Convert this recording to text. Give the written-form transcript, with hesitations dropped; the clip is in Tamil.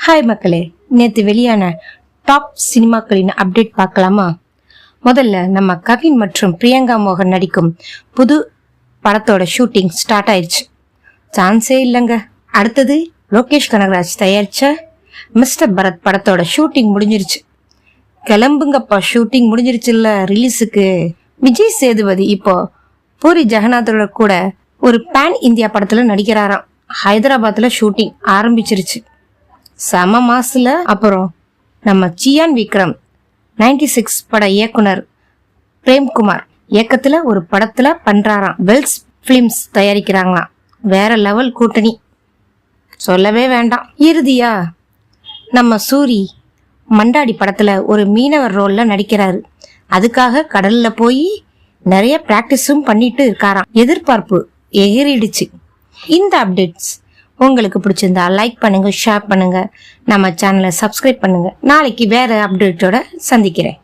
ஹாய் மக்களே, நேற்று வெளியான டாப் சினிமாக்களின் அப்டேட் பார்க்கலாமா? முதல்ல நம்ம கவின் மற்றும் பிரியங்கா மோகன் நடிக்கும் புது படத்தோட ஷூட்டிங் ஸ்டார்ட் ஆயிடுச்சு. சான்ஸே இல்லைங்க. அடுத்தது லோகேஷ் கனகராஜ் தயாரிச்ச மிஸ்டர் பரத் படத்தோட ஷூட்டிங் முடிஞ்சிருச்சு. கிளம்புங்கப்பா, ஷூட்டிங் முடிஞ்சிருச்சுல்ல. ரிலீஸுக்கு விஜய் சேதுபதி இப்போ பூரி ஜெகநாதோட கூட ஒரு பேன் இந்தியா படத்துல நடிக்கிறாராம். ஹைதராபாத்ல ஷூட்டிங் ஆரம்பிச்சிருச்சு. சம மாசுல. அப்புறம் நம்ம சியான் விக்ரம் 96 பட இயக்குனர் பிரேம்குமார் இயக்கத்துல ஒரு படத்துல பண்றாராம். Wells films தயாரிக்கிறாங்களாம். வேற லெவல் கூட்டணி, சொல்லவே வேண்டாம். இறுதியா நம்ம சூரி மண்டாடி படத்துல ஒரு மீனவர் ரோல்ல நடிக்கிறாரு. அதுக்காக கடல்ல போய் நிறைய பிராக்டிஸும் பண்ணிட்டு இருக்காராம். எதிர்பார்ப்பு எகிரிடுச்சு. இந்த அப்டேட்ஸ் உங்களுக்கு பிடிச்சிருந்தா லைக் பண்ணுங்க, ஷேர் பண்ணுங்க, நம்ம சேனலை சப்ஸ்கிரைப் பண்ணுங்க. நாளைக்கு வேற அப்டேட்டோட சந்திக்கிறேன்.